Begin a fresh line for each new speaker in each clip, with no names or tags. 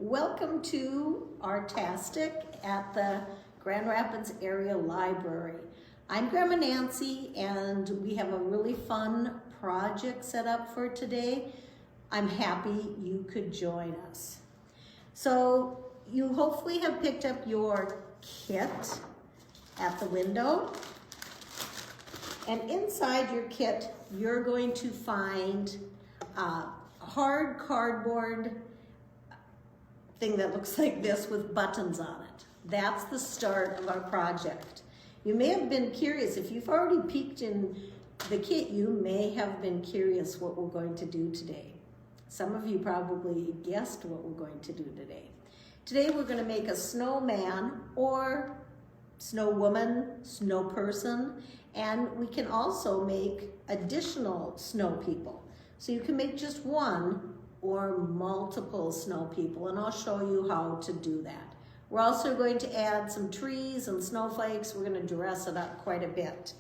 Welcome to Artastic at the Grand Rapids Area Library. I'm Grandma Nancy and we have a really fun project set up for today. I'm happy you could join us. So you hopefully have picked up your kit at the window. And inside your kit, you're going to find a hard cardboard thing that looks like this with buttons on it. That's the start of our project. You may have been curious, if you've already peeked in the kit, you may have been curious what we're going to do today. Some of you probably guessed what we're going to do today. Today we're going to make a snowman or snow woman, snow person, and we can also make additional snow people. So you can make just one or multiple snow people, and I'll show you how to do that. We're also going to add some trees and snowflakes. We're going to dress it up quite a bit.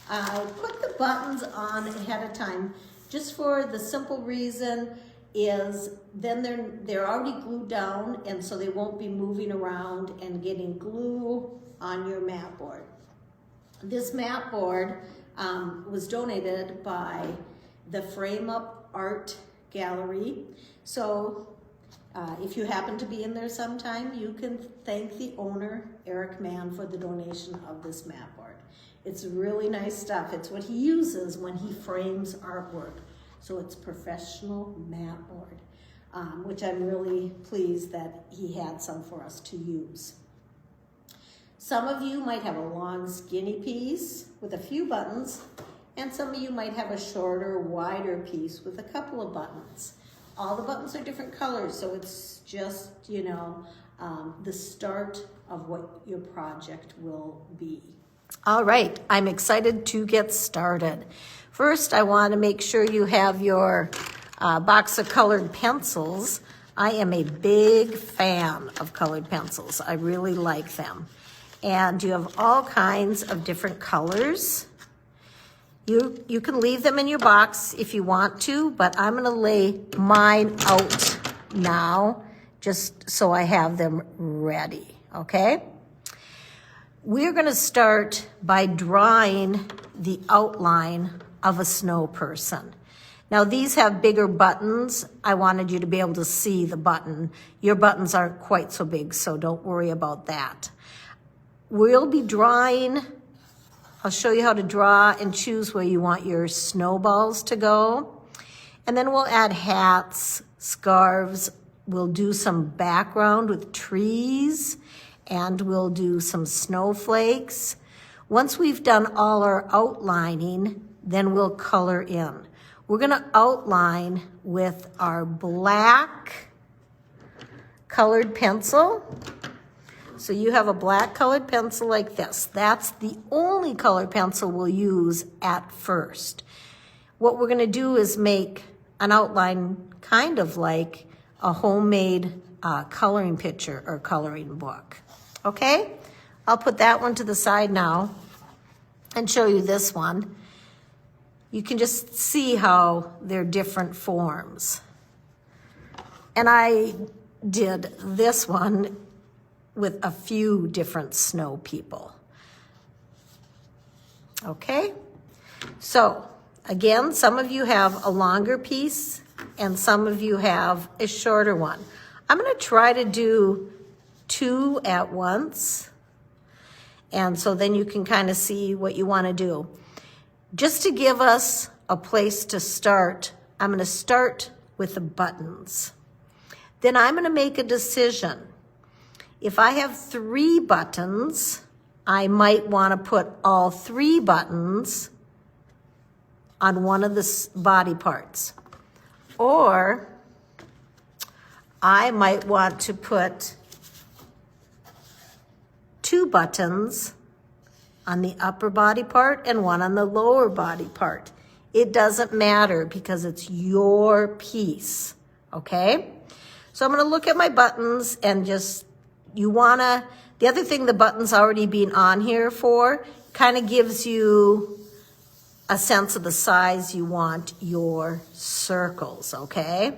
I put the buttons on ahead of time just for the simple reason is then they're already glued down, and so they won't be moving around and getting glue on your mat board. This mat board was donated by the Frame Up Art Gallery. So if you happen to be in there sometime, you can thank the owner, Eric Mann, for the donation of this mat board. It's really nice stuff. It's what he uses when he frames artwork. So it's professional mat board, which I'm really pleased that he had some for us to use. Some of you might have a long skinny piece with a few buttons, and some of you might have a shorter, wider piece with a couple of buttons. All the buttons are different colors, so it's just, the start of what your project will be. All right, I'm excited to get started. First, I want to make sure you have your box of colored pencils. I am a big fan of colored pencils. I really like them. And you have all kinds of different colors. You can leave them in your box if you want to, but I'm gonna lay mine out now just so I have them ready, okay? We're gonna start by drawing the outline of a snow person. Now these have bigger buttons. I wanted you to be able to see the button. Your buttons aren't quite so big, so don't worry about that. We'll be drawing. I'll show you how to draw and choose where you want your snowballs to go. And then we'll add hats, scarves. We'll do some background with trees, and we'll do some snowflakes. Once we've done all our outlining, then we'll color in. We're gonna outline with our black colored pencil. So you have a black colored pencil like this. That's the only colored pencil we'll use at first. What we're gonna do is make an outline kind of like a homemade coloring picture or coloring book. Okay? I'll put that one to the side now and show you this one. You can just see how they're different forms. And I did this one with a few different snow people. Okay? So, again, some of you have a longer piece and some of you have a shorter one. I'm gonna try to do two at once, and so then you can kind of see what you wanna do. Just to give us a place to start, I'm gonna start with the buttons. Then I'm gonna make a decision. If I have 3 buttons, I might want to put all 3 buttons on one of the body parts. Or I might want to put 2 buttons on the upper body part and 1 on the lower body part. It doesn't matter because it's your piece, okay? So I'm going to look at my buttons and just the other thing the button's already being on here for kind of gives you a sense of the size you want your circles, okay?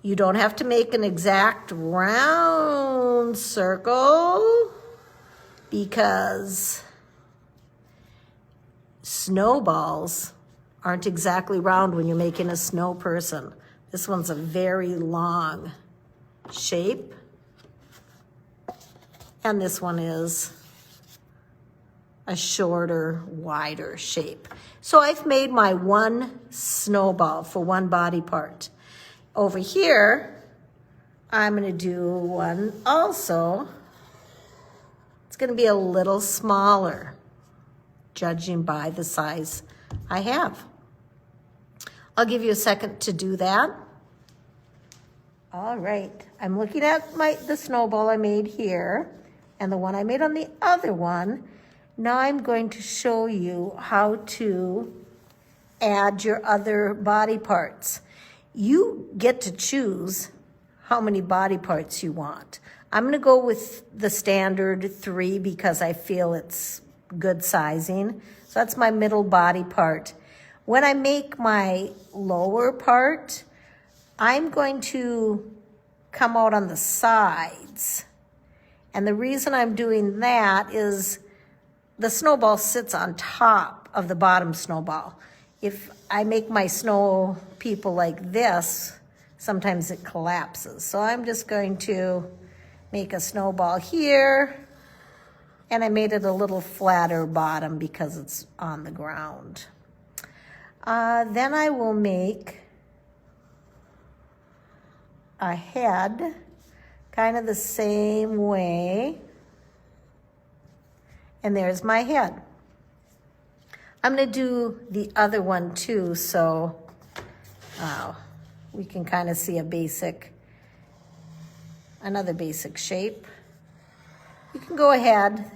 You don't have to make an exact round circle because snowballs aren't exactly round when you're making a snow person. This one's a very long shape. And this one is a shorter, wider shape. So I've made my one snowball for one body part. Over here, I'm gonna do one also. It's gonna be a little smaller, judging by the size I have. I'll give you a second to do that. All right, I'm looking at the snowball I made here and the one I made on the other one. Now I'm going to show you how to add your other body parts. You get to choose how many body parts you want. I'm gonna go with the standard 3 because I feel it's good sizing. So that's my middle body part. When I make my lower part, I'm going to come out on the sides. And the reason I'm doing that is the snowball sits on top of the bottom snowball. If I make my snow people like this, sometimes it collapses. So I'm just going to make a snowball here, and I made it a little flatter bottom because it's on the ground. Then I will make a head kind of the same way. And there's my head. I'm gonna do the other one too, so we can kind of see another basic shape. You can go ahead,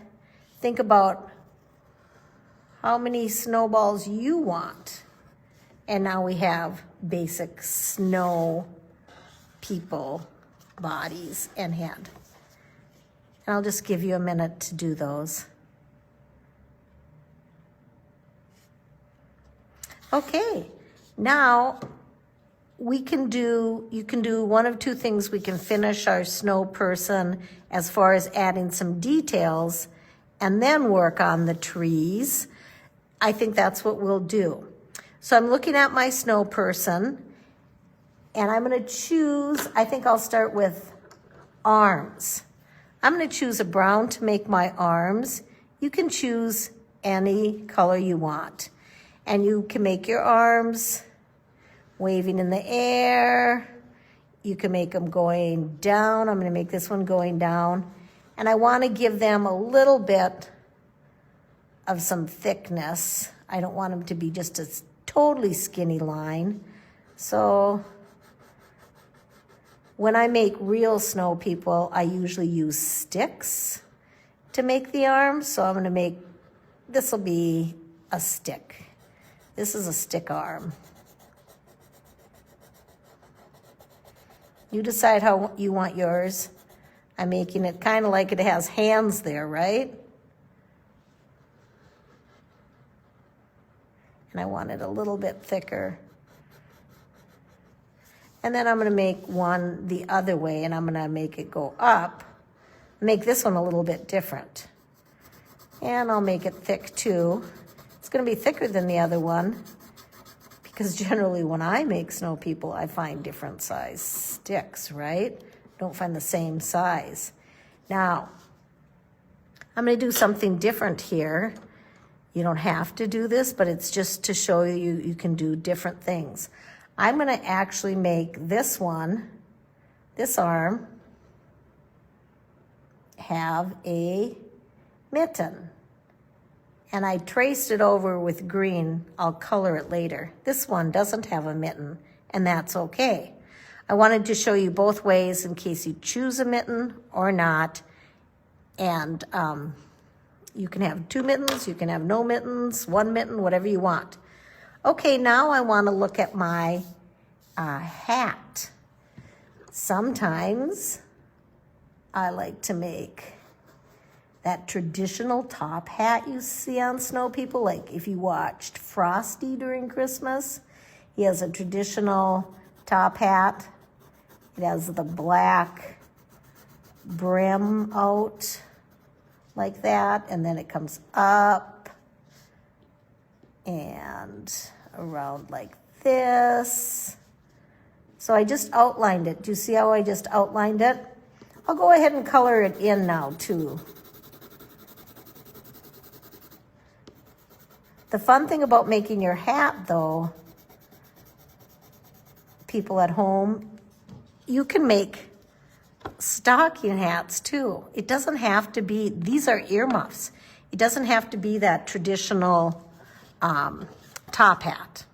think about how many snowballs you want. And now we have basic snow people bodies and head. And I'll just give you a minute to do those. Okay, now you can do one of two things. We can finish our snow person as far as adding some details and then work on the trees. I think that's what we'll do. So I'm looking at my snow person and I'm gonna choose, I think I'll start with arms. I'm gonna choose a brown to make my arms. You can choose any color you want. And you can make your arms waving in the air. You can make them going down. I'm gonna make this one going down. And I wanna give them a little bit of some thickness. I don't want them to be just a totally skinny line. So when I make real snow people, I usually use sticks to make the arms. So I'm gonna make, this will be a stick. This is a stick arm. You decide how you want yours. I'm making it kind of like it has hands there, right? And I want it a little bit thicker. And then I'm gonna make one the other way and I'm gonna make it go up. Make this one a little bit different. And I'll make it thick too. It's gonna be thicker than the other one because generally when I make snow people, I find different size sticks, right? Don't find the same size. Now, I'm gonna do something different here. You don't have to do this, but it's just to show you you can do different things. I'm gonna actually make this one, this arm, have a mitten. And I traced it over with green. I'll color it later. This one doesn't have a mitten, and that's okay. I wanted to show you both ways in case you choose a mitten or not. And you can have 2 mittens, you can have no mittens, 1 mitten, whatever you want. Okay, now I want to look at my hat. Sometimes I like to make that traditional top hat you see on snow people. Like if you watched Frosty during Christmas, he has a traditional top hat. It has the black brim out like that, and then it comes up and around like this. So I just outlined it. Do you see how I just outlined it? I'll go ahead and color it in now too. The fun thing about making your hat though, people at home, you can make stocking hats too. It doesn't have to be, these are earmuffs. It doesn't have to be that traditional top hat.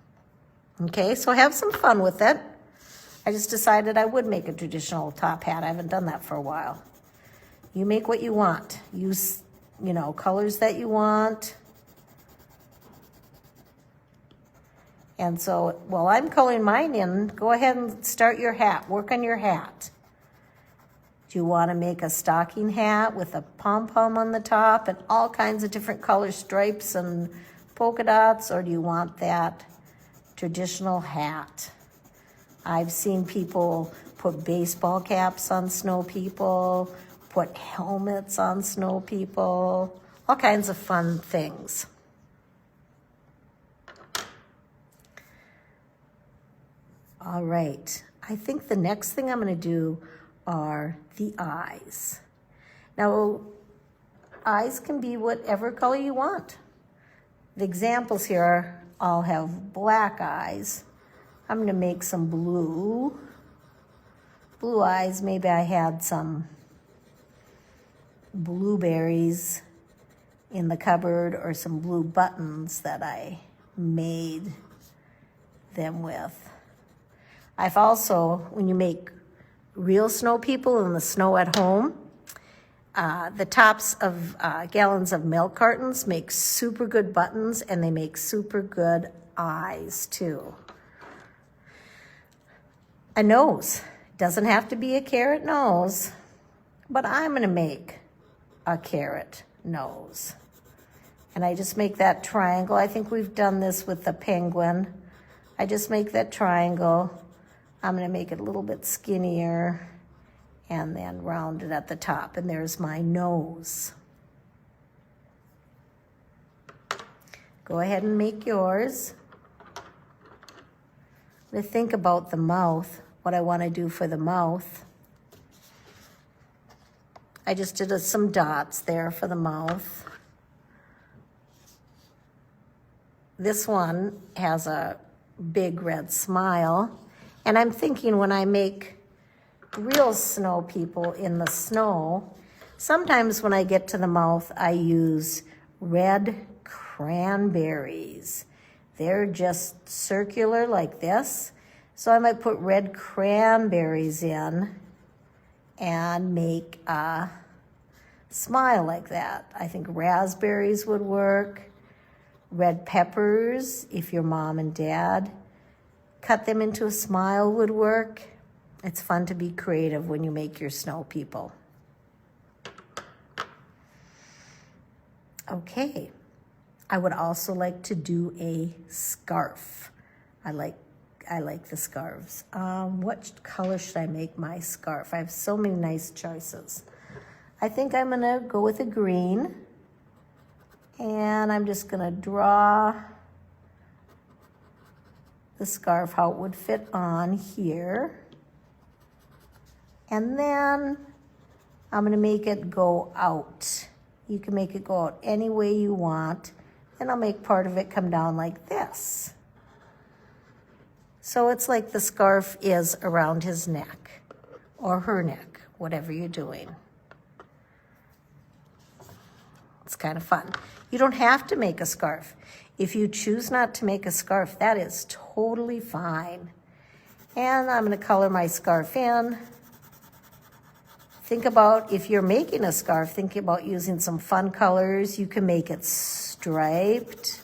Okay, so have some fun with it. I just decided I would make a traditional top hat. I haven't done that for a while. You make what you want. Use, colors that you want. And so while I'm coloring mine in, go ahead and start your hat. Work on your hat. Do you want to make a stocking hat with a pom-pom on the top and all kinds of different color stripes and polka dots, or do you want that traditional hat? I've seen people put baseball caps on snow people, put helmets on snow people, all kinds of fun things. All right, I think the next thing I'm going to do are the eyes. Now, eyes can be whatever color you want. The examples here all have black eyes. I'm going to make some blue eyes. Maybe I had some blueberries in the cupboard or some blue buttons that I made them with. I've also, when you make real snow people in the snow at home, the tops of gallons of milk cartons make super good buttons, and they make super good eyes too. A nose. Doesn't have to be a carrot nose, but I'm going to make a carrot nose. And I just make that triangle. I think we've done this with the penguin. I just make that triangle. I'm going to make it a little bit skinnier and then round it at the top. And there's my nose. Go ahead and make yours. I'm going to think about the mouth, what I want to do for the mouth. I just did some dots there for the mouth. This one has a big red smile. And I'm thinking when I make real snow people in the snow, sometimes when I get to the mouth, I use red cranberries. They're just circular like this. So I might put red cranberries in and make a smile like that. I think raspberries would work. Red peppers, if your mom and dad cut them into a smile, would work. It's fun to be creative when you make your snow people. Okay, I would also like to do a scarf. I like the scarves. What color should I make my scarf? I have so many nice choices. I think I'm gonna go with a green, and I'm just gonna draw the scarf how it would fit on here. And then I'm going to make it go out. You can make it go out any way you want. And I'll make part of it come down like this. So it's like the scarf is around his neck or her neck, whatever you're doing. It's kind of fun. You don't have to make a scarf. If you choose not to make a scarf, that is totally fine. And I'm going to color my scarf in. Think about, if you're making a scarf, think about using some fun colors. You can make it striped.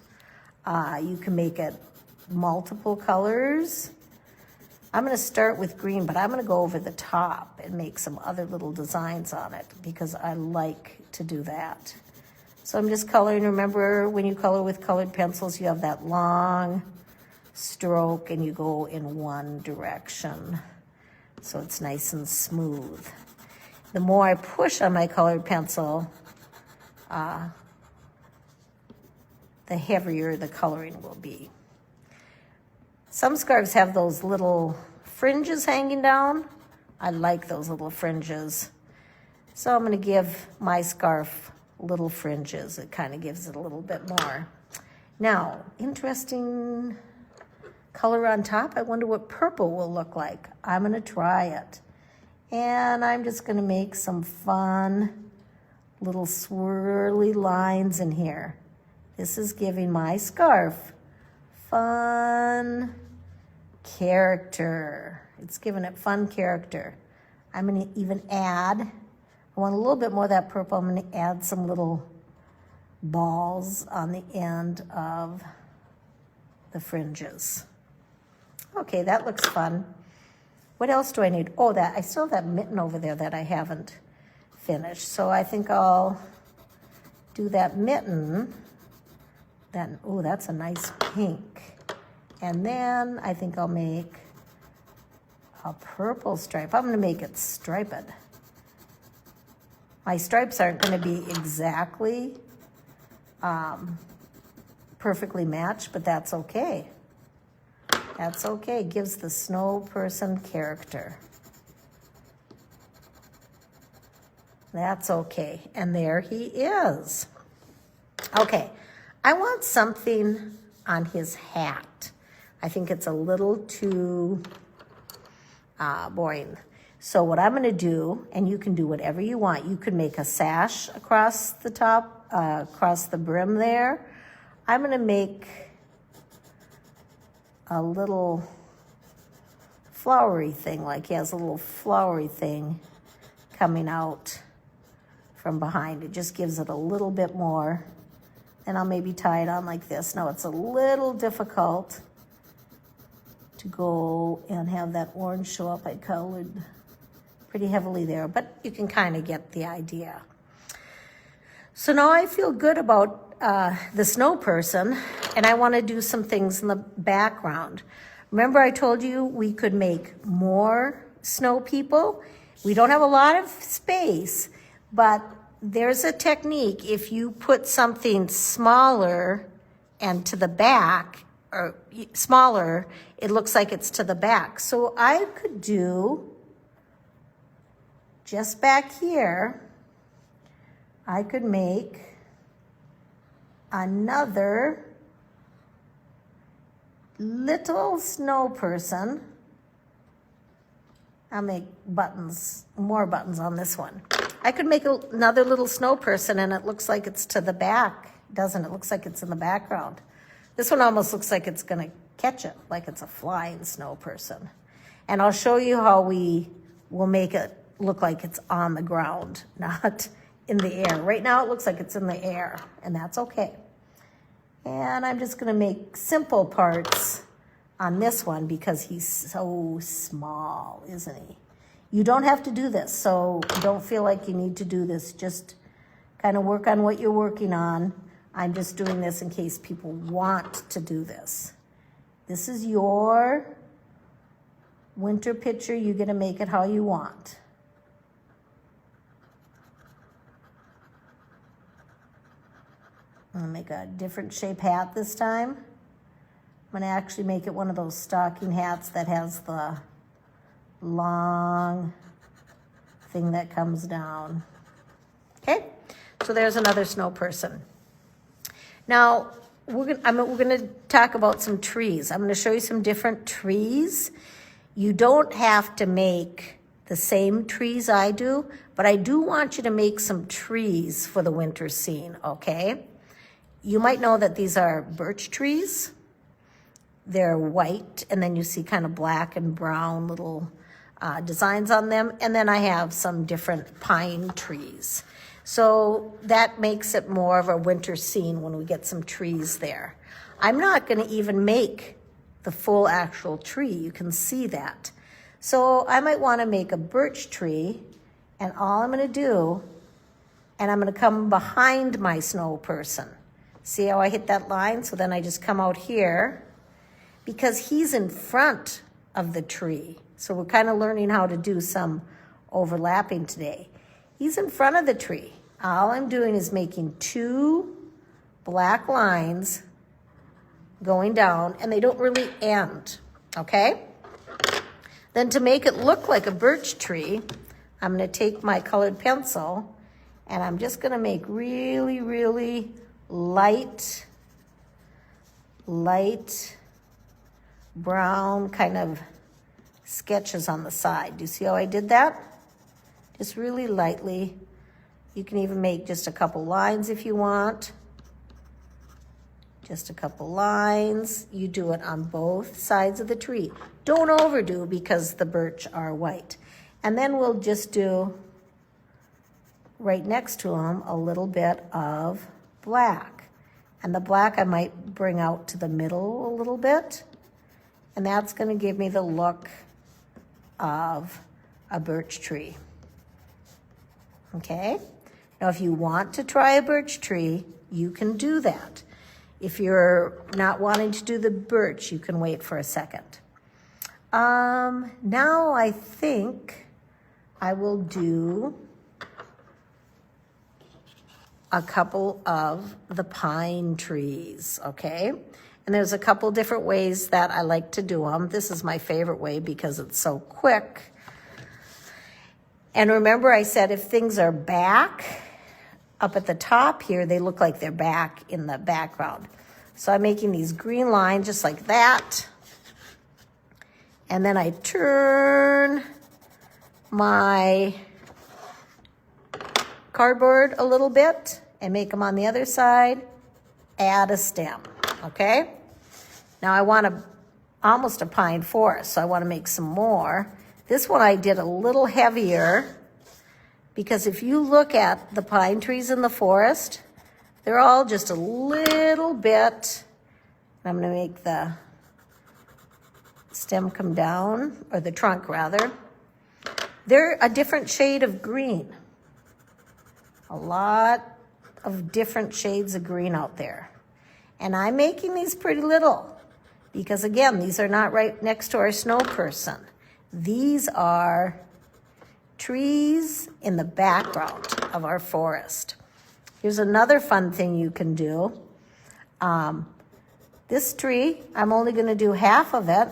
You can make it multiple colors. I'm going to start with green, but I'm going to go over the top and make some other little designs on it because I like to do that. So I'm just coloring. Remember, when you color with colored pencils, you have that long stroke and you go in one direction. so it's nice and smooth. The more I push on my colored pencil, the heavier the coloring will be. Some scarves have those little fringes hanging down. I like those little fringes. So I'm going to give my scarf little fringes. It kind of gives it a little bit more. Now, interesting color on top. I wonder what purple will look like. I'm going to try it. And I'm just going to make some fun little swirly lines in here. This is giving my scarf fun character. It's giving it fun character. I'm going to even add, I want a little bit more of that purple. I'm going to add some little balls on the end of the fringes. Okay, that looks fun. What else do I need? Oh, I still have that mitten over there that I haven't finished. So I think I'll do that mitten. Then, oh, that's a nice pink. And then I think I'll make a purple stripe. I'm going to make it striped. My stripes aren't going to be exactly perfectly matched, but that's okay. That's okay. It gives the snow person character. That's okay. And there he is. Okay. I want something on his hat. I think it's a little too boring. So what I'm going to do, and you can do whatever you want. You could make a sash across the top, across the brim there. I'm going to make a little flowery thing, like he has a little flowery thing coming out from behind. It just gives it a little bit more. And I'll maybe tie it on like this. Now it's a little difficult to go and have that orange show up. I colored pretty heavily there, but you can kind of get the idea. So now I feel good about the snow person, and I want to do some things in the background. Remember I told you we could make more snow people? We don't have a lot of space, but there's a technique. If you put something smaller and to the back, or smaller, it looks like it's to the back. So I could do, just back here, I could make another little snow person. I'll make buttons, more buttons on this one. I could make another little snow person and it looks like it's to the back, doesn't it? It looks like it's in the background. This one almost looks like it's gonna catch it, like it's a flying snow person. And I'll show you how we will make it look like it's on the ground, not in the air. Right now it looks like it's in the air, and that's okay. And I'm just gonna make simple parts on this one because he's so small, isn't he? You don't have to do this, so don't feel like you need to do this. Just kind of work on what you're working on. I'm just doing this in case people want to do this. This is your winter picture. You get to make it how you want. I'm gonna make a different shape hat this time. I'm gonna actually make it one of those stocking hats that has the long thing that comes down. Okay, so there's another snow person. Now we're gonna talk about some trees. I'm gonna show you some different trees. You don't have to make the same trees I do, but I do want you to make some trees for the winter scene, okay? You might know that these are birch trees. They're white, and then you see kind of black and brown little designs on them. And then I have some different pine trees. So that makes it more of a winter scene when we get some trees there. I'm not gonna even make the full actual tree. You can see that. So I might wanna make a birch tree, and all I'm gonna do, and I'm gonna come behind my snow person. See how I hit that line? So then I just come out here because he's in front of the tree. So we're kind of learning how to do some overlapping today. He's in front of the tree. All I'm doing is making 2 black lines going down, and they don't really end, okay? Then to make it look like a birch tree, I'm gonna take my colored pencil and I'm just gonna make really, really light brown kind of sketches on the side. Do you see how I did that? Just really lightly. You can even make just a couple lines if you want. Just a couple lines. You do it on both sides of the tree. Don't overdo because the birch are white. And then we'll just do, right next to them, a little bit of black. And the black I might bring out to the middle a little bit. And that's going to give me the look of a birch tree. Okay? Now, if you want to try a birch tree, you can do that. If you're not wanting to do the birch, you can wait for a second. Now I think I will do a couple of the pine trees, okay? And there's a couple different ways that I like to do them. This is my favorite way because it's so quick. And remember I said if things are back, up at the top here, they look like they're back in the background. So I'm making these green lines just like that. And then I turn my cardboard a little bit and make them on the other side, add a stem, okay? Now I want almost a pine forest, so I want to make some more. This one I did a little heavier because if you look at the pine trees in the forest, they're all just a little bit. I'm going to make the stem come down, or the trunk rather. They're a different shade of green. A lot of different shades of green out there. And I'm making these pretty little because again, these are not right next to our snow person. These are trees in the background of our forest. Here's another fun thing you can do. This tree, I'm only going to do half of it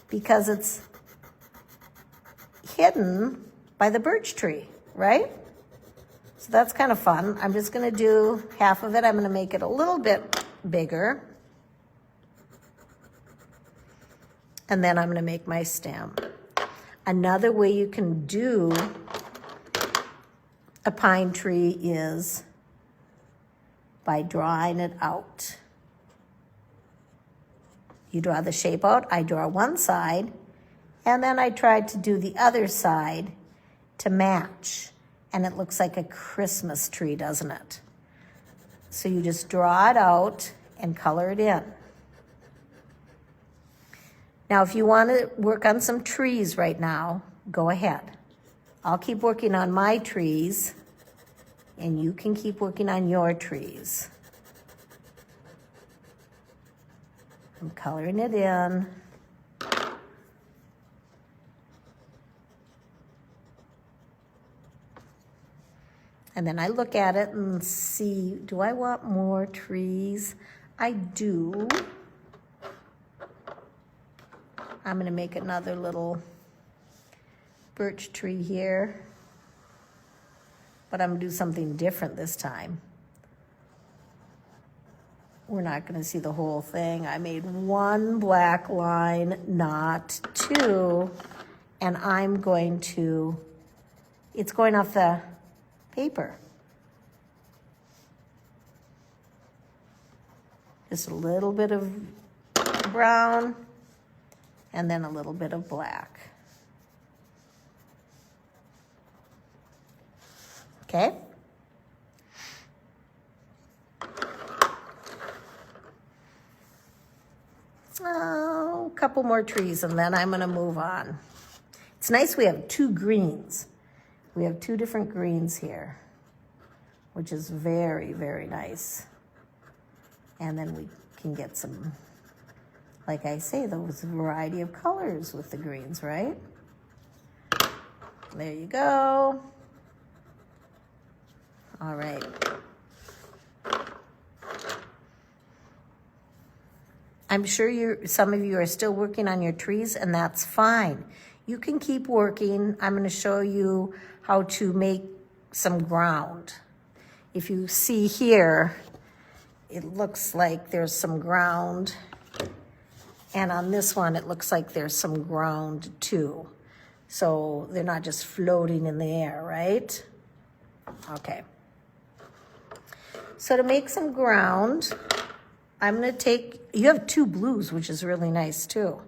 because it's hidden by the birch tree, right? So that's kind of fun. I'm just going to do half of it. I'm going to make it a little bit bigger. And then I'm going to make my stem. Another way you can do a pine tree is by drawing it out. You draw the shape out, I draw one side, and then I try to do the other side to match. And it looks like a Christmas tree, doesn't it? So you just draw it out and color it in. Now, if you want to work on some trees right now, go ahead. I'll keep working on my trees, and you can keep working on your trees. I'm coloring it in. And then I look at it and see, do I want more trees? I do. I'm going to make another little birch tree here. But I'm going to do something different this time. We're not going to see the whole thing. I made one black line, not two. And I'm going to, it's going off the paper. Just a little bit of brown and then a little bit of black. Okay? Oh, a couple more trees and then I'm going to move on. It's nice we have two greens. We have two different greens here, which is very, very nice. And then we can get some Like I say, there's a variety of colors with the greens, right? There you go. All right. I'm sure some of you are still working on your trees, and that's fine. You can keep working. I'm going to show you how to make some ground. If you see here, it looks like there's some ground. And on this one, it looks like there's some ground too. So they're not just floating in the air, right? Okay. So to make some ground, I'm going to take, you have 2 blues, which is really nice too.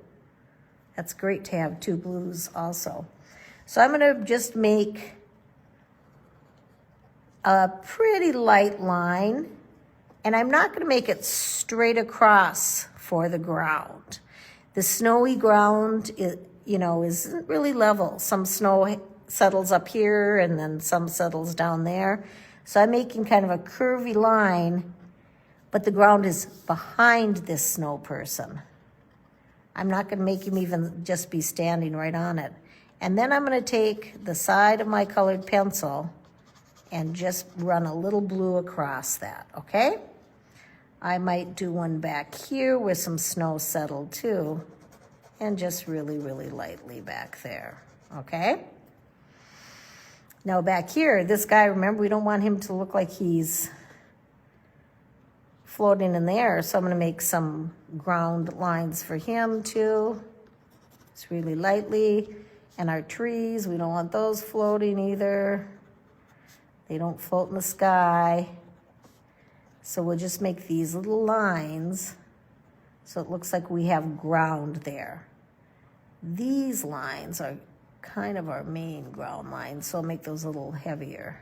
That's great to have 2 blues also. So I'm going to just make a pretty light line, and I'm not going to make it straight across for the ground. The snowy ground, isn't really level. Some snow settles up here and then some settles down there. So I'm making kind of a curvy line, but the ground is behind this snow person. I'm not going to make him even just be standing right on it. And then I'm going to take the side of my colored pencil and just run a little blue across that, okay? I might do one back here where some snow settled too, and just really, really lightly back there, okay? Now back here, this guy, remember, we don't want him to look like he's floating in the air, so I'm going to make some ground lines for him too. It's really lightly. And our trees, we don't want those floating either. They don't float in the sky. So we'll just make these little lines so it looks like we have ground there. These lines are kind of our main ground lines, so I'll make those a little heavier.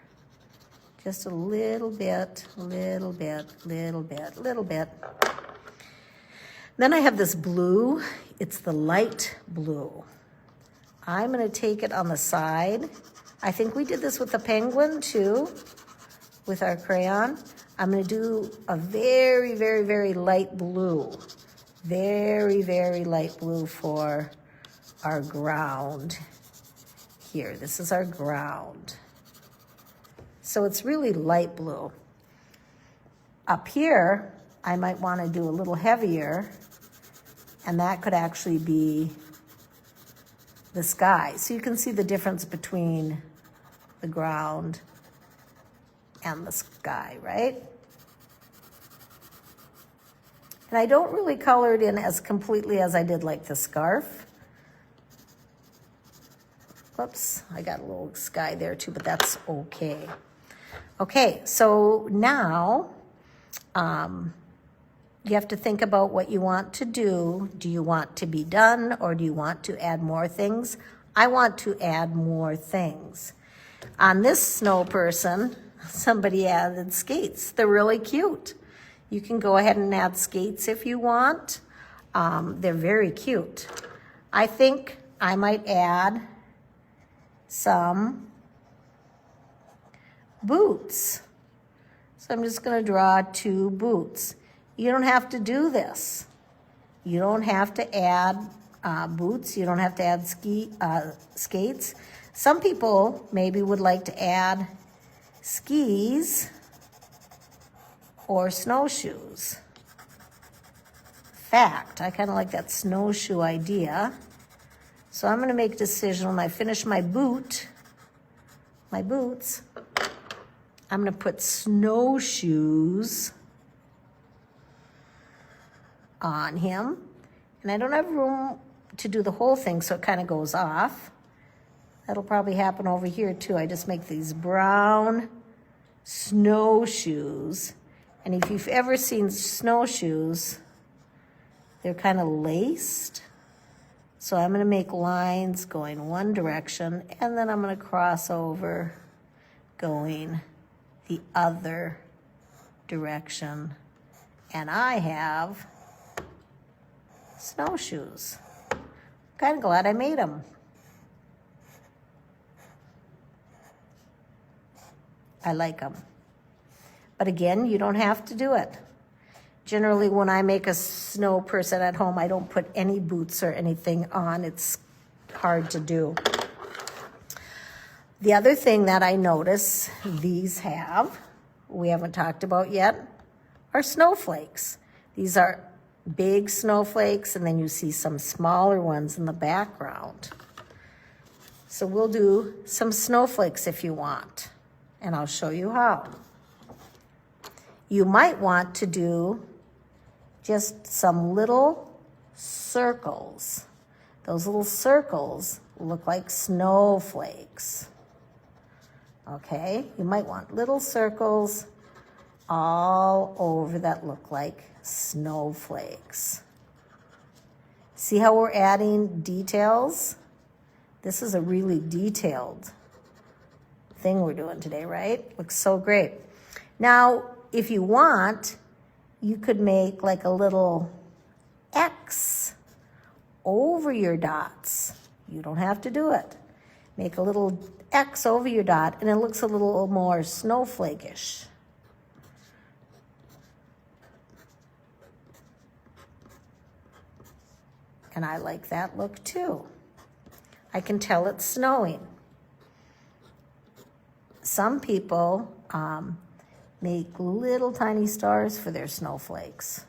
Just a little bit, little bit, little bit, little bit. Then I have this blue. It's the light blue. I'm going to take it on the side. I think we did this with the penguin too, with our crayon. I'm going to do a very, very, very light blue. Very, very light blue for our ground here. This is our ground. So it's really light blue. Up here, I might want to do a little heavier, and that could actually be the sky. So you can see the difference between the ground and the sky, right? And I don't really color it in as completely as I did like the scarf. Whoops, I got a little sky there too, but that's okay. Okay, so now you have to think about what you want to do. Do you want to be done, or do you want to add more things? I want to add more things. On this snow person, somebody added skates. They're really cute. You can go ahead and add skates if you want. They're very cute. I think I might add some boots. So I'm just going to draw 2 boots. You don't have to do this. You don't have to add boots. You don't have to add skates. Some people maybe would like to add skis or snowshoes. Fact, I kind of like that snowshoe idea. So I'm going to make a decision when I finish my boots, I'm going to put snowshoes on him. And I don't have room to do the whole thing, so it kind of goes off. That'll probably happen over here too. I just make these brown snowshoes. And if you've ever seen snowshoes, they're kind of laced. So I'm going to make lines going one direction, and then I'm going to cross over going the other direction. And I have snowshoes. Kind of glad I made them. I like them. But again, you don't have to do it. Generally, when I make a snow person at home, I don't put any boots or anything on. It's hard to do. The other thing that I notice these have, we haven't talked about yet, are snowflakes. These are big snowflakes, and then you see some smaller ones in the background. So we'll do some snowflakes if you want, and I'll show you how. You might want to do just some little circles. Those little circles look like snowflakes. Okay, you might want little circles all over that look like snowflakes. See how we're adding details? This is a really detailed thing we're doing today, right? Looks so great. Now, if you want, you could make like a little X over your dots. You don't have to do it. Make a little X over your dot, and it looks a little more snowflake-ish. And I like that look too. I can tell it's snowing. Some people make little tiny stars for their snowflakes.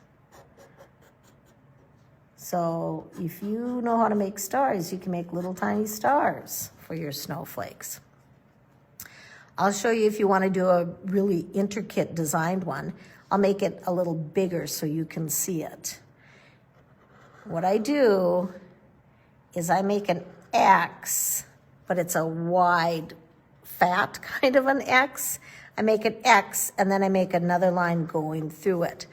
So if you know how to make stars, you can make little tiny stars for your snowflakes. I'll show you if you want to do a really intricate designed one. I'll make it a little bigger so you can see it. What I do is I make an X, but it's a wide, fat kind of an X. I make an X, and then I make another line going through it.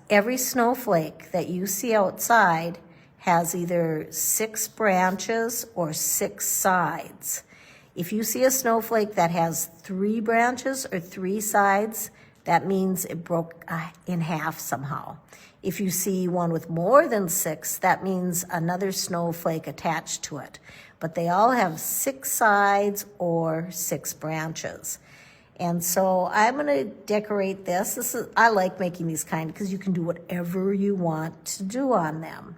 Every snowflake that you see outside has either 6 branches or 6 sides. If you see a snowflake that has 3 branches or 3 sides, that means it broke in half somehow. If you see one with more than 6, that means another snowflake attached to it. But they all have 6 sides or 6 branches. And so I'm gonna decorate this. I like making these kind because you can do whatever you want to do on them.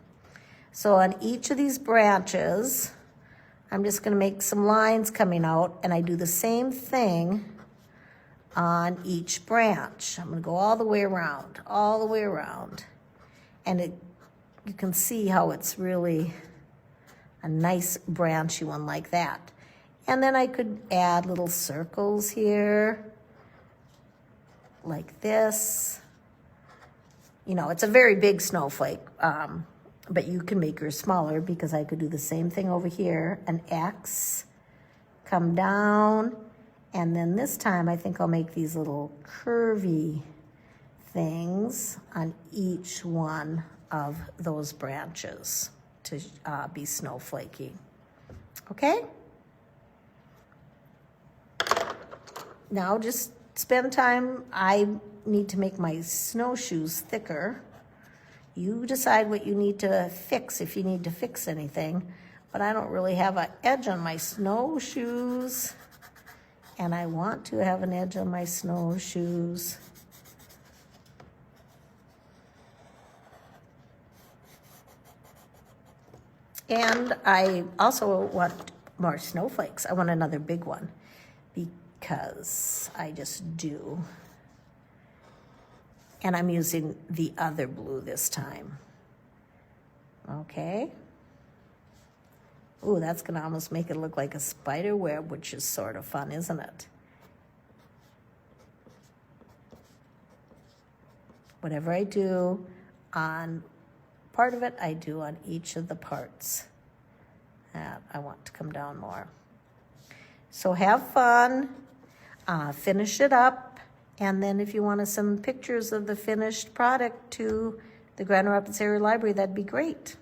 So on each of these branches, I'm just gonna make some lines coming out, and I do the same thing on each branch. I'm gonna go all the way around, all the way around. And you can see how it's really a nice branchy one like that. And then I could add little circles here, like this. You know, it's a very big snowflake, but you can make yours smaller because I could do the same thing over here, an X, come down, and then this time I think I'll make these little curvy things on each one of those branches to be snowflakey. Okay? Now just spend time. I need to make my snowshoes thicker. You decide what you need to fix if you need to fix anything, but I don't really have an edge on my snowshoes, and I want to have an edge on my snowshoes. And I also want more snowflakes. I want another big one because I just do. And I'm using the other blue this time. Okay. Ooh, that's gonna almost make it look like a spider web, which is sort of fun, isn't it? Whatever I do on part of it, I do on each of the parts that I want to come down more. So have fun, finish it up, and then if you wanted some pictures of the finished product to the Grand Rapids Area Library, that'd be great.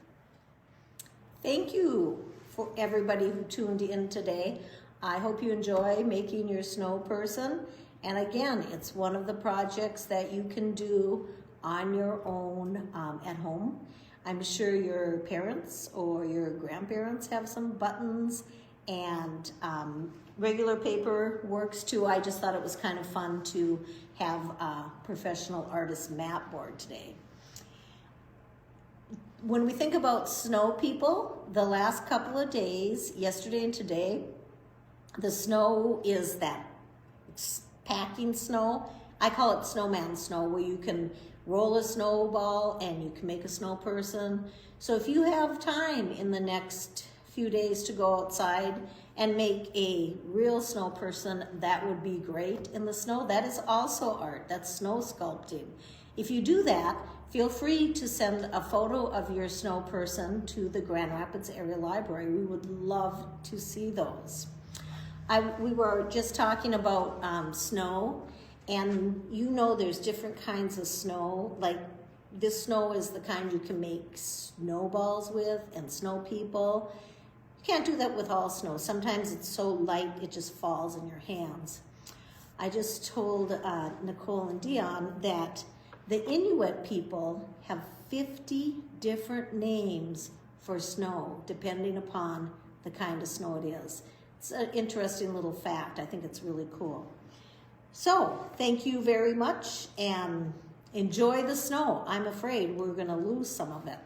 Thank you for everybody who tuned in today. I hope you enjoy making your snow person. And again, it's one of the projects that you can do on your own at home. I'm sure your parents or your grandparents have some buttons, and regular paper works too. I just thought it was kind of fun to have a professional artist map board today. When we think about snow people, the last couple of days, yesterday and today, the snow is that packing snow. I call it snowman snow, where you can roll a snowball and you can make a snow person. So if you have time in the next few days to go outside and make a real snow person, that would be great in the snow. That is also art. That's snow sculpting. If you do that, feel free to send a photo of your snow person to the Grand Rapids Area Library. We would love to see those. We were just talking about snow, and you know there's different kinds of snow. Like this snow is the kind you can make snowballs with and snow people. You can't do that with all snow. Sometimes it's so light it just falls in your hands. I just told Nicole and Dion that the Inuit people have 50 different names for snow, depending upon the kind of snow it is. It's an interesting little fact. I think it's really cool. So, thank you very much, and enjoy the snow. I'm afraid we're going to lose some of it.